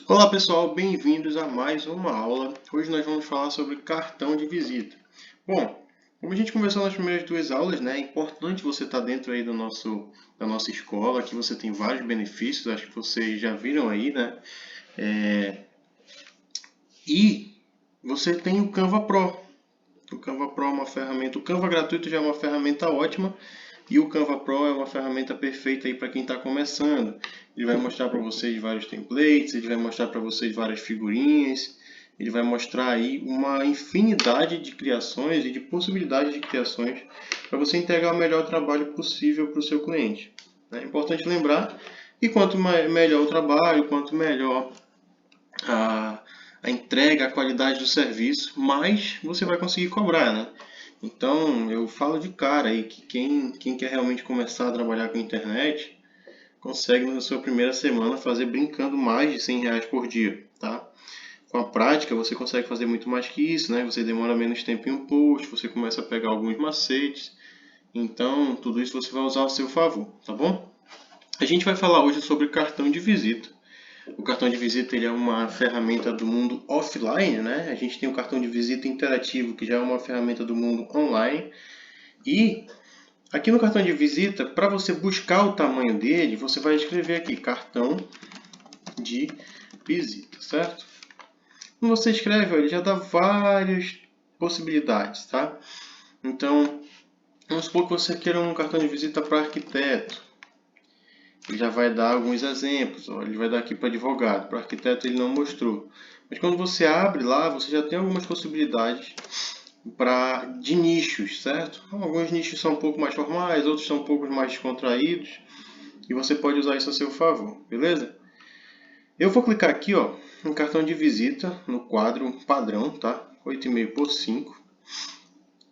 Olá pessoal, bem-vindos a mais uma aula. Hoje nós vamos falar sobre cartão de visita. Bom, como a gente conversou nas primeiras duas aulas, né, é importante você estar dentro aí da nossa escola, que você tem vários benefícios, acho que vocês já viram aí, né? E você tem o Canva Pro. O Canva Pro é uma ferramenta, o Canva gratuito já é uma ferramenta ótima, e o Canva Pro é uma ferramenta perfeita aí para quem está começando. Ele vai mostrar para vocês vários templates, ele vai mostrar para vocês várias figurinhas, ele vai mostrar aí uma infinidade de criações e de possibilidades de criações para você entregar o melhor trabalho possível para o seu cliente. É importante lembrar que quanto melhor o trabalho, quanto melhor a entrega, a qualidade do serviço, mais você vai conseguir cobrar, né? Então, eu falo de cara aí que quem quer realmente começar a trabalhar com internet, consegue na sua primeira semana fazer brincando mais de R$ 100 por dia, tá? Com a prática, você consegue fazer muito mais que isso, né? Você demora menos tempo em um post, você começa a pegar alguns macetes. Então, tudo isso você vai usar ao seu favor, tá bom? A gente vai falar hoje sobre cartão de visita. O cartão de visita ele é uma ferramenta do mundo offline, né? A gente tem o cartão de visita interativo, que já é uma ferramenta do mundo online. E aqui no cartão de visita, para você buscar o tamanho dele, você vai escrever aqui cartão de visita, certo? Quando você escreve, ele já dá várias possibilidades, tá? Então, vamos supor que você queira um cartão de visita para arquiteto. Ele já vai dar alguns exemplos. Ó. Ele vai dar aqui para advogado. Para arquiteto ele não mostrou. Mas quando você abre lá, você já tem algumas possibilidades de nichos, certo? Alguns nichos são um pouco mais formais, outros são um pouco mais descontraídos. E você pode usar isso a seu favor, beleza? Eu vou clicar aqui ó, no cartão de visita, no quadro padrão, tá? 8,5 por 5.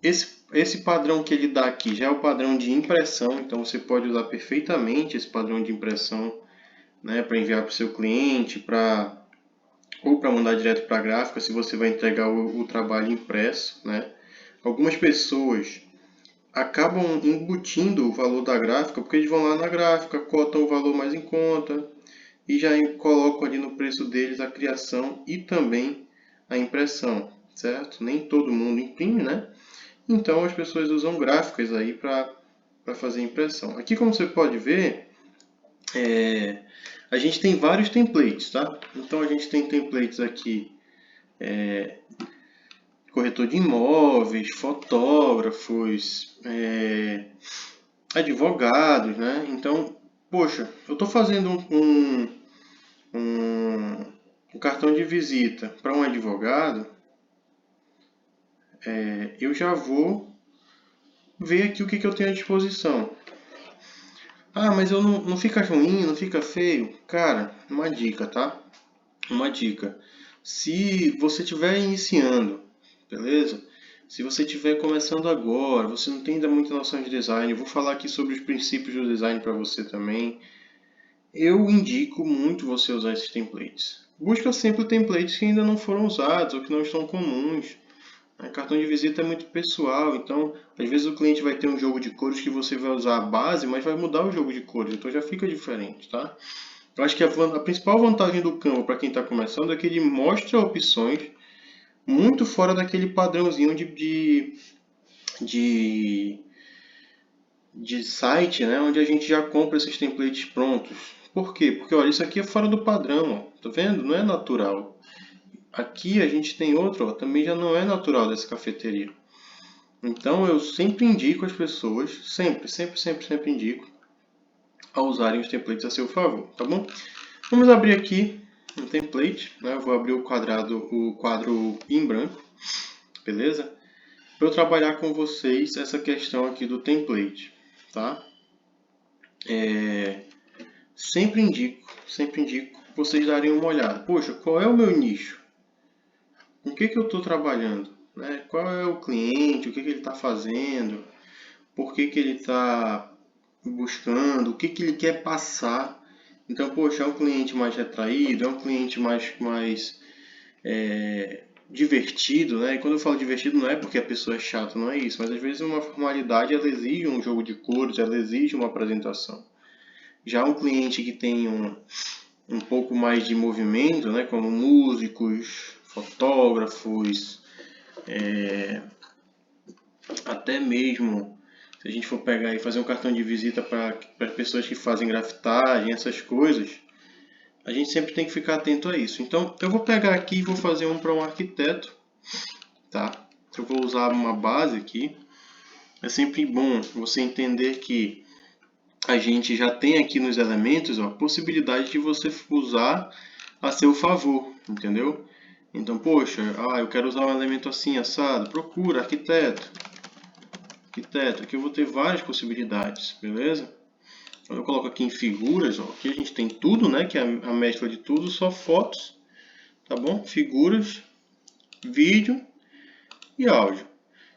Esse padrão que ele dá aqui já é o padrão de impressão, então você pode usar perfeitamente esse padrão de impressão, né, para enviar para o seu cliente, ou para mandar direto para a gráfica, se você vai entregar o trabalho impresso. Né? Algumas pessoas acabam embutindo o valor da gráfica, porque eles vão lá na gráfica, cotam o valor mais em conta e já colocam ali no preço deles a criação e também a impressão, certo? Nem todo mundo imprime, né? Então as pessoas usam gráficas aí para fazer impressão. Aqui, como você pode ver, a gente tem vários templates, tá? Então a gente tem templates aqui, corretor de imóveis, fotógrafos, advogados, né? Então, poxa, eu estou fazendo um cartão de visita para um advogado, eu já vou ver aqui o que eu tenho à disposição. Ah, mas eu não fica ruim, não fica feio? Cara, uma dica, tá? Uma dica. Se você estiver iniciando, beleza? Se você estiver começando agora, você não tem ainda muita noção de design, eu vou falar aqui sobre os princípios do design para você também. Eu indico muito você usar esses templates. Busca sempre templates que ainda não foram usados ou que não estão comuns. Cartão de visita é muito pessoal, então às vezes o cliente vai ter um jogo de cores que você vai usar a base, mas vai mudar o jogo de cores, então já fica diferente, tá? Eu acho que a principal vantagem do Canva para quem está começando é que ele mostra opções muito fora daquele padrãozinho de, de site, né, onde a gente já compra esses templates prontos. Por quê? Porque olha, isso aqui é fora do padrão, ó. Tá vendo? Não é natural. Aqui a gente tem outro, ó, também já não é natural dessa cafeteria. Então eu sempre indico as pessoas, sempre indico a usarem os templates a seu favor, tá bom? Vamos abrir aqui um template, né? Eu vou abrir o quadro em branco, beleza? Para eu trabalhar com vocês essa questão aqui do template, tá? Sempre indico vocês darem uma olhada. Poxa, qual é o meu nicho? Com o que eu estou trabalhando? Né? Qual é o cliente? O que ele está fazendo? Por que ele está buscando? O que ele quer passar? Então, poxa, é um cliente mais retraído? É um cliente mais divertido, né? E quando eu falo divertido não é porque a pessoa é chata, não é isso. Mas às vezes uma formalidade ela exige um jogo de cores, ela exige uma apresentação. Já um cliente que tem um pouco mais de movimento, né, como músicos, fotógrafos, até mesmo se a gente for pegar e fazer um cartão de visita para pessoas que fazem grafitagem, essas coisas, a gente sempre tem que ficar atento a isso. Então, eu vou pegar aqui e vou fazer um para um arquiteto, tá? Eu vou usar uma base aqui. É sempre bom você entender que a gente já tem aqui nos elementos a possibilidade de você usar a seu favor, entendeu? Então, poxa, eu quero usar um elemento assim, assado. Procura, arquiteto. Arquiteto, aqui eu vou ter várias possibilidades, beleza? Quando eu coloco aqui em figuras, ó, aqui a gente tem tudo, né? Que é a mescla de tudo, só fotos, tá bom? Figuras, vídeo e áudio.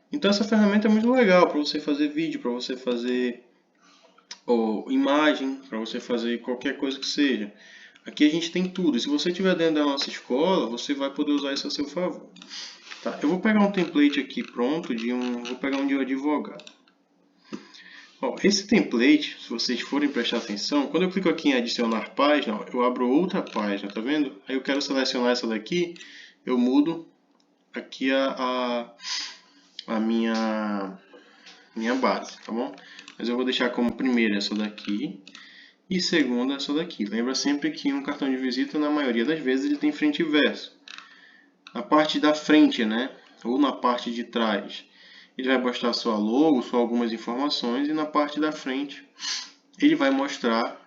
Então essa ferramenta é muito legal para você fazer vídeo, para você fazer imagem, para você fazer qualquer coisa que seja. Aqui a gente tem tudo. E se você estiver dentro da nossa escola, você vai poder usar isso a seu favor. Tá? Eu vou pegar um template aqui pronto, vou pegar um de um advogado. Ó, esse template, se vocês forem prestar atenção, quando eu clico aqui em adicionar página, ó, eu abro outra página, tá vendo? Aí eu quero selecionar essa daqui, eu mudo aqui a minha base, tá bom? Mas eu vou deixar como primeira essa daqui e segunda essa daqui. Lembra sempre que um cartão de visita, na maioria das vezes, ele tem frente e verso. Na parte da frente, né? Ou na parte de trás, ele vai mostrar sua logo, só algumas informações, e na parte da frente ele vai mostrar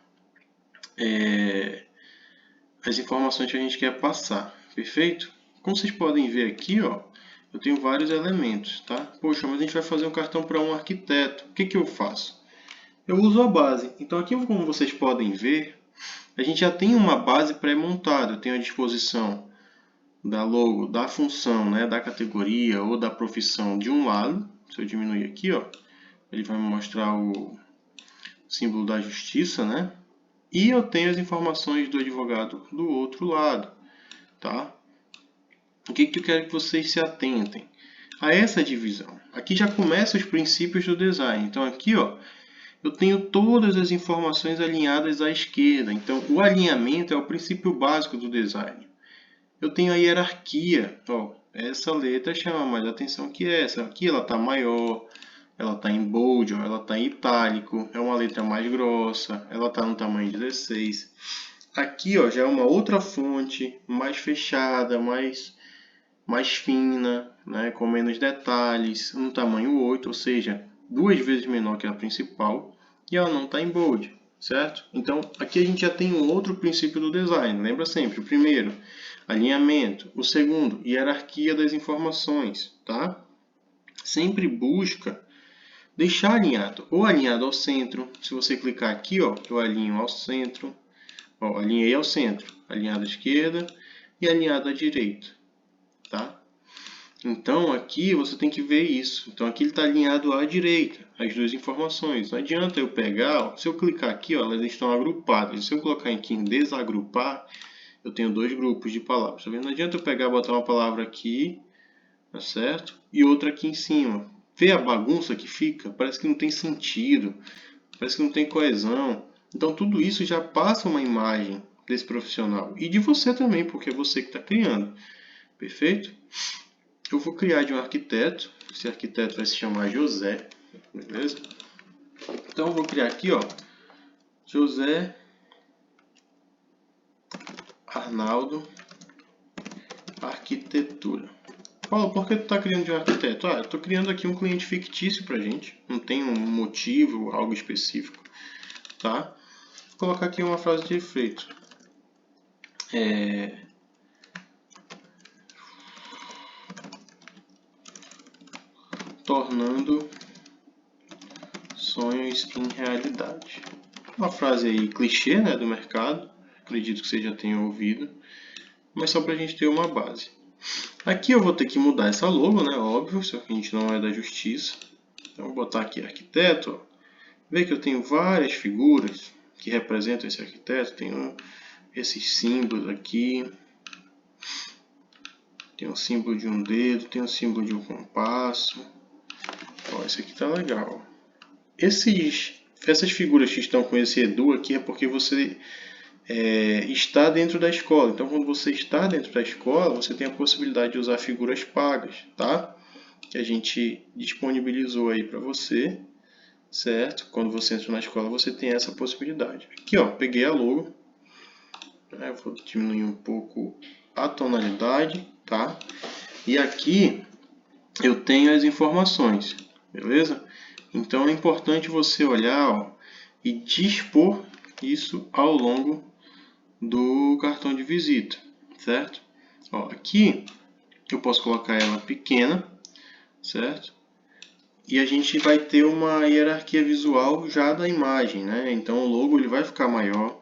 as informações que a gente quer passar, perfeito? Como vocês podem ver aqui, ó, eu tenho vários elementos, tá? Poxa, mas a gente vai fazer um cartão para um arquiteto. O que que eu faço? Eu uso a base. Então aqui, como vocês podem ver, a gente já tem uma base pré-montada. Eu tenho a disposição da logo, da função, né, da categoria ou da profissão de um lado. Se eu diminuir aqui, ó, ele vai me mostrar o símbolo da justiça, né? E eu tenho as informações do advogado do outro lado, tá? O que eu quero que vocês se atentem? A essa divisão. Aqui já começam os princípios do design. Então aqui, ó, eu tenho todas as informações alinhadas à esquerda. Então o alinhamento é o princípio básico do design. Eu tenho a hierarquia. Ó, essa letra chama mais atenção que essa. Aqui ela está maior, ela está em bold, ó, ela está em itálico, é uma letra mais grossa, ela está no tamanho 16. Aqui, ó, já é uma outra fonte, mais fechada, mais fina, né, com menos detalhes, um tamanho 8, ou seja, 2 vezes menor que a principal, e ela não está em bold, certo? Então, aqui a gente já tem um outro princípio do design. Lembra sempre, o primeiro, alinhamento. O segundo, hierarquia das informações, tá? Sempre busca deixar alinhado, ou alinhado ao centro. Se você clicar aqui, ó, eu alinho ao centro, ó, alinhei ao centro, alinhado à esquerda e alinhado à direita, tá? Então aqui você tem que ver isso. Então aqui ele está alinhado à direita, as duas informações. Não adianta eu pegar, ó, se eu clicar aqui, ó, elas estão agrupadas. Se eu colocar aqui em desagrupar, eu tenho dois grupos de palavras. Tá vendo? Não adianta eu pegar e botar uma palavra aqui, tá certo? E outra aqui em cima. Vê a bagunça que fica? Parece que não tem sentido, parece que não tem coesão. Então tudo isso já passa uma imagem desse profissional. E de você também, porque é você que está criando. Perfeito? Eu vou criar de um arquiteto. Esse arquiteto vai se chamar José. Beleza? Então eu vou criar aqui, ó, José Arnaldo Arquitetura. Paulo, por que tu está criando de um arquiteto? Eu estou criando aqui um cliente fictício para a gente. Não tem um motivo, algo específico. Tá? Vou colocar aqui uma frase de efeito. Tornando sonhos em realidade. Uma frase aí clichê, né, do mercado. Acredito que você já tenha ouvido. Mas só para a gente ter uma base. Aqui eu vou ter que mudar essa logo, né? Óbvio, só que a gente não é da justiça. Então eu vou botar aqui arquiteto. Ó. Vê que eu tenho várias figuras que representam esse arquiteto. Tenho esses símbolos aqui. Tem um símbolo de um dedo, tem um símbolo de um compasso. Ó, esse aqui tá legal. Essas figuras que estão com esse Edu aqui é porque você está dentro da escola. Então, quando você está dentro da escola, você tem a possibilidade de usar figuras pagas, tá? Que a gente disponibilizou aí para você, certo? Quando você entra na escola, você tem essa possibilidade. Aqui, ó, peguei a logo. Eu vou diminuir um pouco a tonalidade, tá? E aqui eu tenho as informações, beleza? Então é importante você olhar, ó, e dispor isso ao longo do cartão de visita, certo? Ó, aqui eu posso colocar ela pequena, certo? E a gente vai ter uma hierarquia visual já da imagem, né? Então o logo ele vai ficar maior,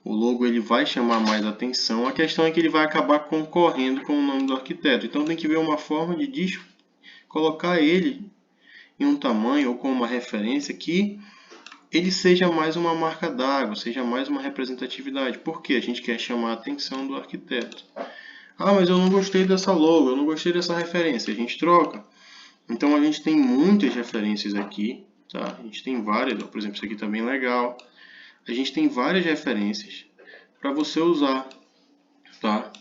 o logo ele vai chamar mais atenção. A questão é que ele vai acabar concorrendo com o nome do arquiteto. Então tem que ver uma forma de colocar ele em um tamanho ou com uma referência que ele seja mais uma marca d'água, seja mais uma representatividade. Por quê? A gente quer chamar a atenção do arquiteto. Ah, mas eu não gostei dessa logo, eu não gostei dessa referência. A gente troca. Então a gente tem muitas referências aqui, tá? A gente tem várias, por exemplo, isso aqui tá bem legal. A gente tem várias referências para você usar, tá?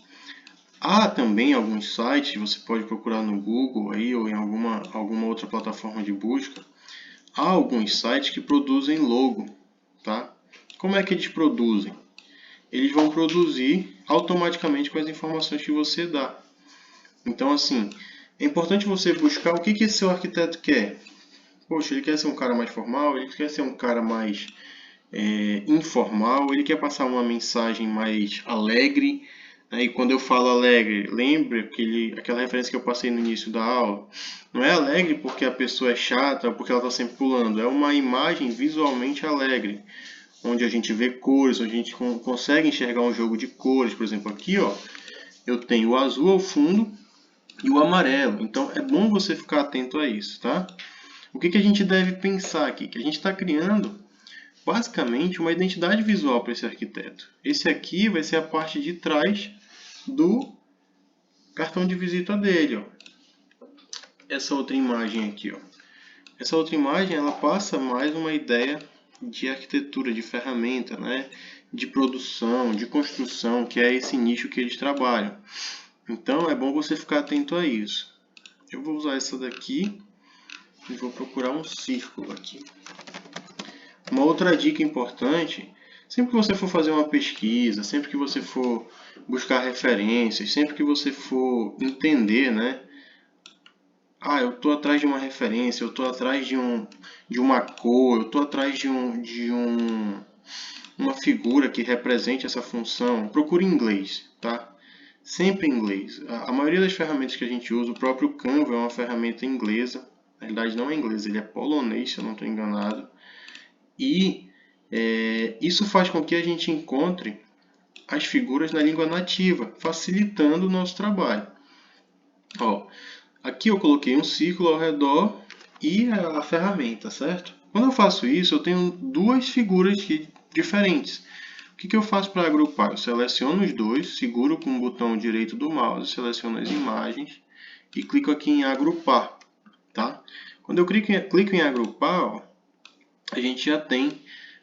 Há também alguns sites, você pode procurar no Google aí ou em alguma outra plataforma de busca. Há alguns sites que produzem logo, tá? Como é que eles produzem? Eles vão produzir automaticamente com as informações que você dá. Então, assim, é importante você buscar o que esse seu arquiteto quer. Poxa, ele quer ser um cara mais formal, ele quer ser um cara mais informal, ele quer passar uma mensagem mais alegre. E quando eu falo alegre, lembra aquela referência que eu passei no início da aula? Não é alegre porque a pessoa é chata ou porque ela está sempre pulando. É uma imagem visualmente alegre, onde a gente vê cores, onde a gente consegue enxergar um jogo de cores. Por exemplo, aqui ó, eu tenho o azul ao fundo e o amarelo. Então é bom você ficar atento a isso, tá? O que a gente deve pensar aqui? Que a gente está criando basicamente uma identidade visual para esse arquiteto. Esse aqui vai ser a parte de trás do cartão de visita dele, ó. Essa outra imagem aqui, ó. Essa outra imagem ela passa mais uma ideia de arquitetura, de ferramenta, né? De produção, de construção, que é esse nicho que eles trabalham. Então é bom você ficar atento a isso. Eu vou usar essa daqui e vou procurar um círculo aqui. Uma outra dica importante, sempre que você for fazer uma pesquisa, sempre que você for buscar referências, sempre que você for entender, né? Ah, eu estou atrás de uma referência, eu estou atrás de uma cor, eu estou atrás de uma figura que represente essa função. Procure em inglês, tá? Sempre em inglês. A maioria das ferramentas que a gente usa, o próprio Canva é uma ferramenta inglesa. Na realidade não é inglês, ele é polonês, se eu não estou enganado. E isso faz com que a gente encontre as figuras na língua nativa, facilitando o nosso trabalho. Ó, aqui eu coloquei um círculo ao redor e a ferramenta, certo? Quando eu faço isso, eu tenho duas figuras diferentes. O que eu faço para agrupar? Eu seleciono os dois, seguro com o botão direito do mouse, seleciono as imagens e clico aqui em agrupar. Tá? Quando eu clico em agrupar, ó, a gente já tem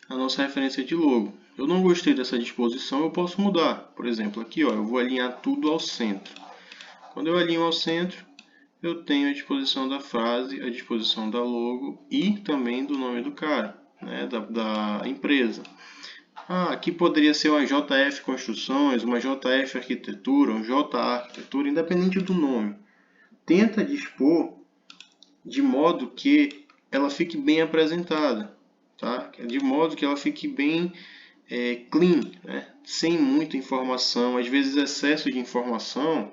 a nossa referência de logo. Eu não gostei dessa disposição, eu posso mudar. Por exemplo, aqui ó, eu vou alinhar tudo ao centro. Quando eu alinho ao centro, eu tenho a disposição da frase, a disposição da logo e também do nome do cara, né, da empresa. Aqui poderia ser uma JF Construções, uma JF Arquitetura, um JA Arquitetura, independente do nome. Tenta dispor de modo que ela fique bem apresentada, tá? De modo que ela fique bem clean, né? Sem muita informação. Às vezes excesso de informação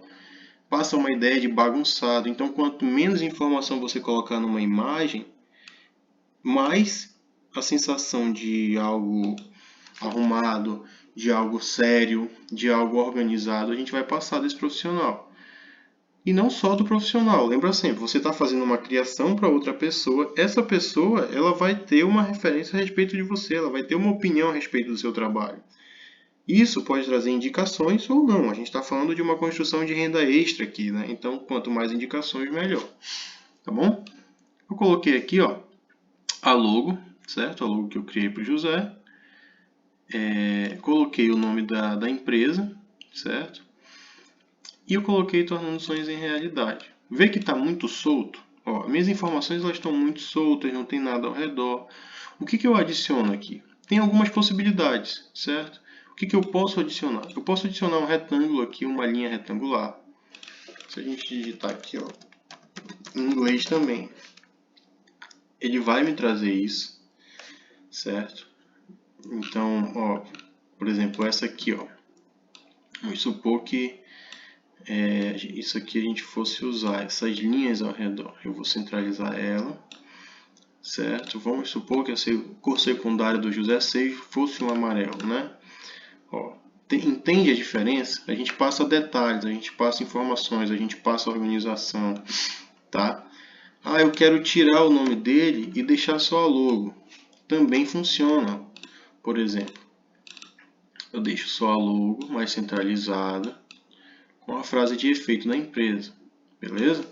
passa uma ideia de bagunçado. Então, quanto menos informação você colocar numa imagem, mais a sensação de algo arrumado, de algo sério, de algo organizado, a gente vai passar desse profissional. E não só do profissional. Lembra sempre, você está fazendo uma criação para outra pessoa. Essa pessoa ela vai ter uma referência a respeito de você, ela vai ter uma opinião a respeito do seu trabalho. Isso pode trazer indicações ou não. A gente está falando de uma construção de renda extra aqui, né? Então, quanto mais indicações, melhor. Tá bom? Eu coloquei aqui, ó, a logo, certo? A logo que eu criei para o José. coloquei o nome da empresa, certo? E eu coloquei tornando sonhos em realidade. Vê que está muito solto? Ó, minhas informações elas estão muito soltas, não tem nada ao redor. O que eu adiciono aqui? Tem algumas possibilidades, certo? O que eu posso adicionar? Eu posso adicionar um retângulo aqui, uma linha retangular. Se a gente digitar aqui, ó, em inglês também, ele vai me trazer isso, certo? Então, ó, por exemplo, essa aqui, ó. Vamos supor que isso aqui a gente fosse usar essas linhas ao redor. Eu vou centralizar ela, certo? Vamos supor que a cor secundária do José 6 fosse um amarelo, né? Ó, entende a diferença? A gente passa detalhes, a gente passa informações, a gente passa organização, tá? Ah, eu quero tirar o nome dele e deixar só a logo. Também funciona. Por exemplo, eu deixo só a logo mais centralizada com a frase de efeito da empresa, beleza?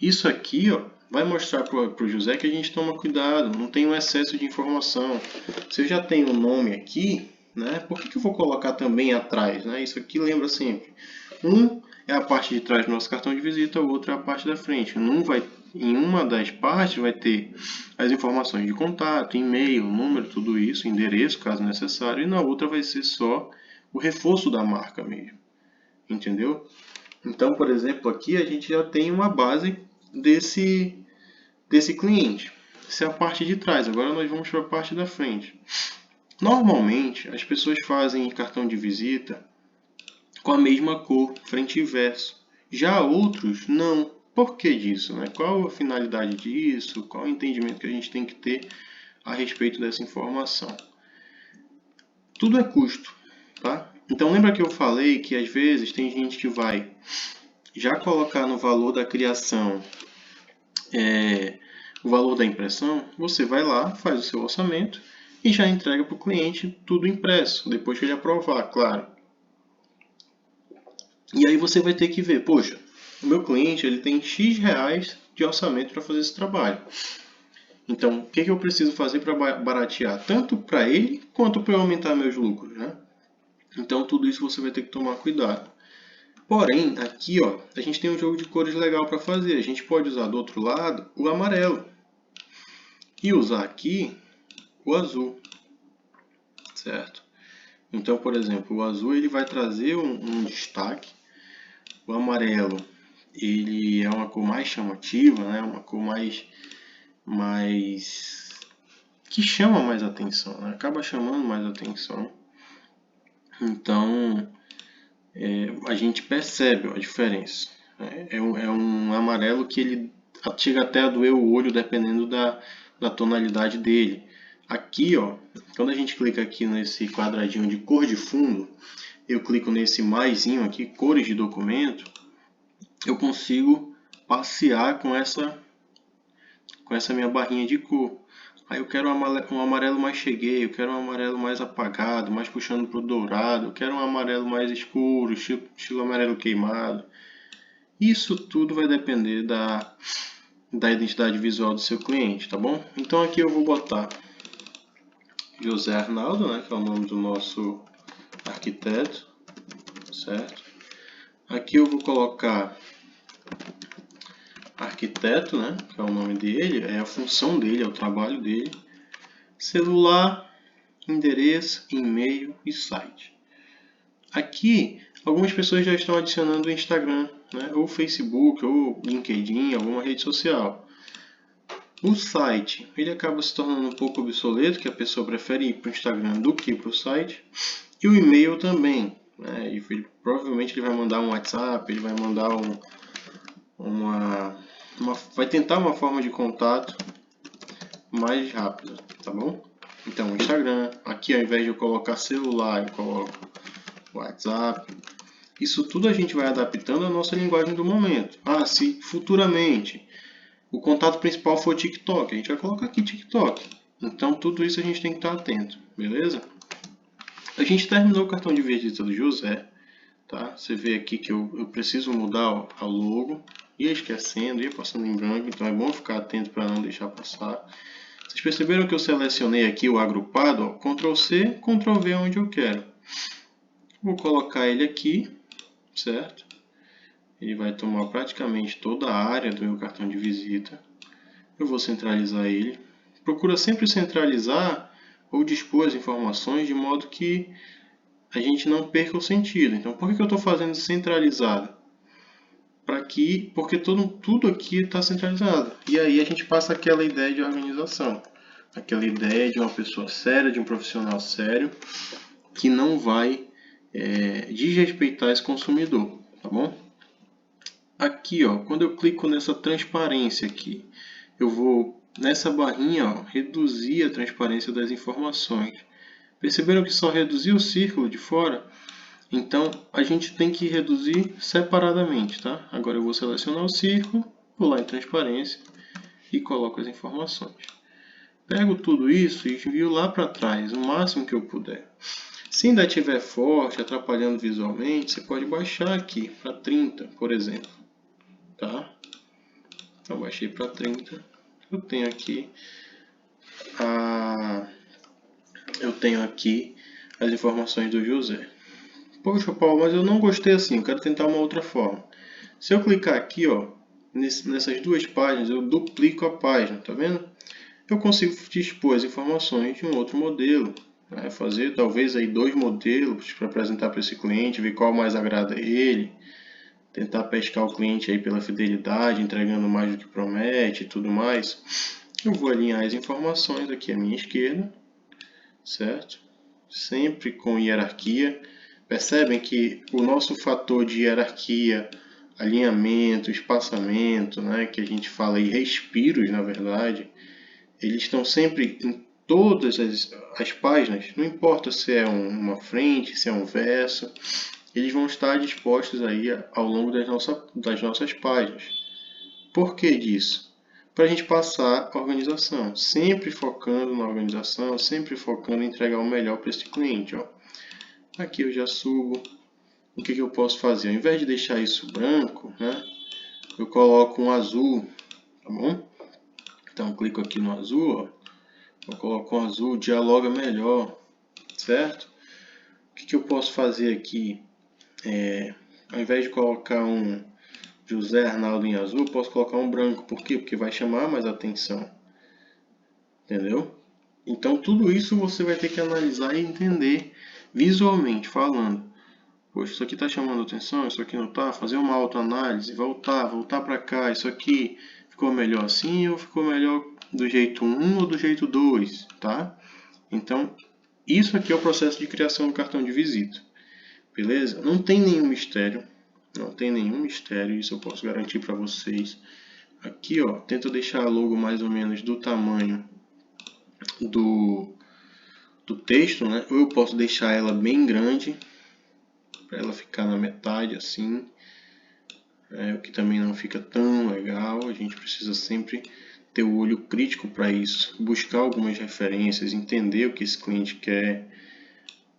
Isso aqui, ó, vai mostrar para o José que a gente toma cuidado, não tem um excesso de informação. Se eu já tenho o nome aqui, né, por que eu vou colocar também atrás? Né? Isso aqui lembra sempre. Um é a parte de trás do nosso cartão de visita, o outro é a parte da frente. Em uma das partes vai ter as informações de contato, e-mail, número, tudo isso, endereço, caso necessário, e na outra vai ser só o reforço da marca mesmo. Entendeu? Então, por exemplo, aqui a gente já tem uma base desse cliente. Essa é a parte de trás. Agora nós vamos para a parte da frente. Normalmente, as pessoas fazem cartão de visita com a mesma cor, frente e verso. Já outros, não. Por que disso? Né? Qual a finalidade disso? Qual o entendimento que a gente tem que ter a respeito dessa informação? Tudo é custo, tá? Então, lembra que eu falei que às vezes tem gente que vai já colocar no valor da criação o valor da impressão? Você vai lá, faz o seu orçamento e já entrega para o cliente tudo impresso, depois que ele aprovar, claro. E aí você vai ter que ver, poxa, o meu cliente ele tem X reais de orçamento para fazer esse trabalho. Então, o que eu preciso fazer para baratear? Tanto para ele, quanto para aumentar meus lucros, né? Então, tudo isso você vai ter que tomar cuidado. Porém, aqui ó, a gente tem um jogo de cores legal para fazer. A gente pode usar do outro lado o amarelo e usar aqui o azul, certo? Então, por exemplo, o azul ele vai trazer um destaque. O amarelo ele é uma cor mais chamativa, né? Uma cor mais que chama mais atenção, né? Acaba chamando mais atenção. Então, a gente percebe a diferença. É um amarelo que ele chega até a doer o olho dependendo da tonalidade dele. Aqui, ó, quando a gente clica aqui nesse quadradinho de cor de fundo, eu clico nesse maisinho aqui, cores de documento, eu consigo passear com essa minha barrinha de cor. Aí eu quero um amarelo mais cheguei, eu quero um amarelo mais apagado, mais puxando para o dourado, eu quero um amarelo mais escuro, estilo amarelo queimado. Isso tudo vai depender da identidade visual do seu cliente, tá bom? Então aqui eu vou botar José Arnaldo, né, que é o nome do nosso arquiteto, certo? Aqui eu vou colocar arquiteto, né, que é o nome dele, é a função dele, é o trabalho dele. Celular, endereço, e-mail e site. Aqui, algumas pessoas já estão adicionando o Instagram, né, ou Facebook, ou LinkedIn, alguma rede social. O site, ele acaba se tornando um pouco obsoleto, que a pessoa prefere ir para o Instagram do que para o site. E o e-mail também, né, provavelmente ele vai mandar um WhatsApp, ele vai mandar vai tentar uma forma de contato mais rápida, tá bom? Então, o Instagram, aqui ao invés de eu colocar celular, eu coloco WhatsApp. Isso tudo a gente vai adaptando à nossa linguagem do momento. Ah, se futuramente o contato principal for TikTok, a gente vai colocar aqui TikTok. Então, tudo isso a gente tem que estar atento, beleza? A gente terminou o cartão de visita do José. Tá? Você vê aqui que eu preciso mudar a logo. Ia esquecendo, ia passando em branco, então é bom ficar atento para não deixar passar. Vocês perceberam que eu selecionei aqui o agrupado? Ó, Ctrl C, Ctrl V onde eu quero. Vou colocar ele aqui, certo? Ele vai tomar praticamente toda a área do meu cartão de visita. Eu vou centralizar ele. Procura sempre centralizar ou dispor as informações de modo que a gente não perca o sentido. Então, por que eu estou fazendo centralizado? Porque tudo aqui está centralizado. E aí a gente passa aquela ideia de organização. Aquela ideia de uma pessoa séria, de um profissional sério, que não vai desrespeitar esse consumidor, tá bom? Aqui, ó, quando eu clico nessa transparência aqui, eu vou nessa barrinha, ó, reduzir a transparência das informações. Perceberam que só reduziu o círculo de fora? Então, a gente tem que reduzir separadamente, tá? Agora eu vou selecionar o círculo, vou lá em transparência e coloco as informações. Pego tudo isso e envio lá para trás, o máximo que eu puder. Se ainda estiver forte, atrapalhando visualmente, você pode baixar aqui para 30, por exemplo. Tá? Então, baixei para 30. Eu tenho aqui as informações do José. Poxa, Paulo, mas eu não gostei assim, eu quero tentar uma outra forma. Se eu clicar aqui, ó, nessas duas páginas, eu duplico a página, tá vendo? Eu consigo dispor as informações de um outro modelo. Fazer talvez aí 2 modelos para apresentar para esse cliente, ver qual mais agrada a ele. Tentar pescar o cliente aí pela fidelidade, entregando mais do que promete e tudo mais. Eu vou alinhar as informações aqui à minha esquerda, certo? Sempre com hierarquia. Percebem que o nosso fator de hierarquia, alinhamento, espaçamento, né, que a gente fala aí, respiros, na verdade, eles estão sempre em todas as páginas, não importa se é uma frente, se é um verso, eles vão estar dispostos aí ao longo das nossas páginas. Por que disso? Para a gente passar a organização, sempre focando na organização, sempre focando em entregar o melhor para esse cliente. Ó. Aqui eu já subo. O que eu posso fazer? Ao invés de deixar isso branco, né, eu coloco um azul, tá bom? Então, clico aqui no azul, ó, eu coloco um azul, dialoga melhor, certo? O que eu posso fazer aqui? Ao invés de colocar um José Arnaldo em azul, eu posso colocar um branco. Por quê? Porque vai chamar mais atenção. Entendeu? Então, tudo isso você vai ter que analisar e entender visualmente falando. Poxa, isso aqui está chamando atenção, isso aqui não está. Fazer uma autoanálise, voltar para cá. Isso aqui ficou melhor assim ou ficou melhor do jeito 1 ou do jeito 2, tá? Então, isso aqui é o processo de criação do cartão de visita. Beleza? Não tem nenhum mistério. Não tem nenhum mistério, isso eu posso garantir para vocês. Aqui, ó, tenta deixar a logo mais ou menos do tamanho do texto, né? Ou eu posso deixar ela bem grande, para ela ficar na metade assim, o que também não fica tão legal. A gente precisa sempre ter o olho crítico para isso, buscar algumas referências, entender o que esse cliente quer,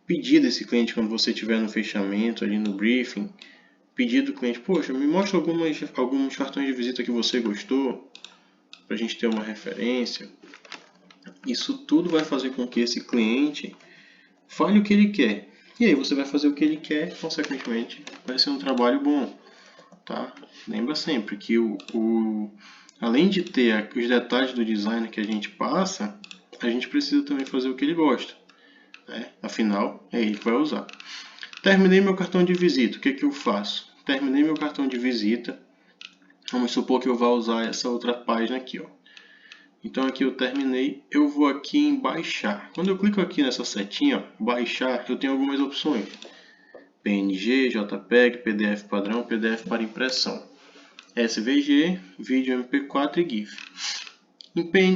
pedir desse cliente quando você estiver no fechamento, ali no briefing, pedir do cliente, poxa, me mostra alguns cartões de visita que você gostou, para a gente ter uma referência. Isso tudo vai fazer com que esse cliente fale o que ele quer. E aí você vai fazer o que ele quer, consequentemente vai ser um trabalho bom. Tá? Lembra sempre que além de ter os detalhes do design que a gente passa, a gente precisa também fazer o que ele gosta. Né? Afinal, é ele que vai usar. Terminei meu cartão de visita, o que eu faço? Terminei meu cartão de visita, vamos supor que eu vá usar essa outra página aqui. Ó. Então aqui eu terminei, eu vou aqui em baixar. Quando eu clico aqui nessa setinha, ó, baixar, eu tenho algumas opções. PNG, JPEG, PDF padrão, PDF para impressão. SVG, vídeo MP4 e GIF.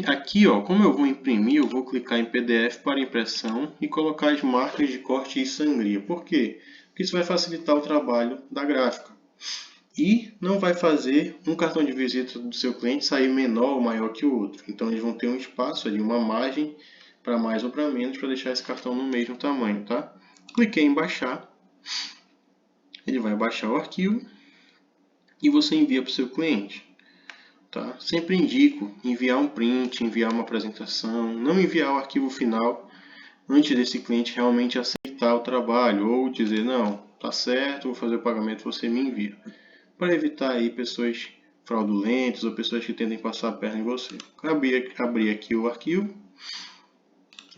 Aqui, ó, como eu vou imprimir, eu vou clicar em PDF para impressão e colocar as marcas de corte e sangria. Por quê? Porque isso vai facilitar o trabalho da gráfica. E não vai fazer um cartão de visita do seu cliente sair menor ou maior que o outro. Então eles vão ter um espaço ali, uma margem para mais ou para menos para deixar esse cartão no mesmo tamanho, tá? Cliquei em baixar. Ele vai baixar o arquivo e você envia para o seu cliente. Tá? Sempre indico enviar um print, enviar uma apresentação, não enviar o arquivo final antes desse cliente realmente aceitar o trabalho ou dizer, não, tá certo, vou fazer o pagamento, você me envia. Para evitar aí pessoas fraudulentas ou pessoas que tentem passar a perna em você. Abrir aqui o arquivo,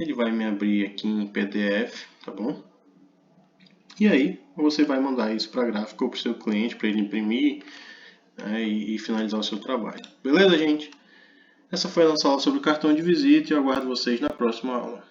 ele vai me abrir aqui em PDF, tá bom? E aí você vai mandar isso para a gráfica ou para o seu cliente para ele imprimir, né, e finalizar o seu trabalho. Beleza, gente? Essa foi a nossa aula sobre o cartão de visita e eu aguardo vocês na próxima aula.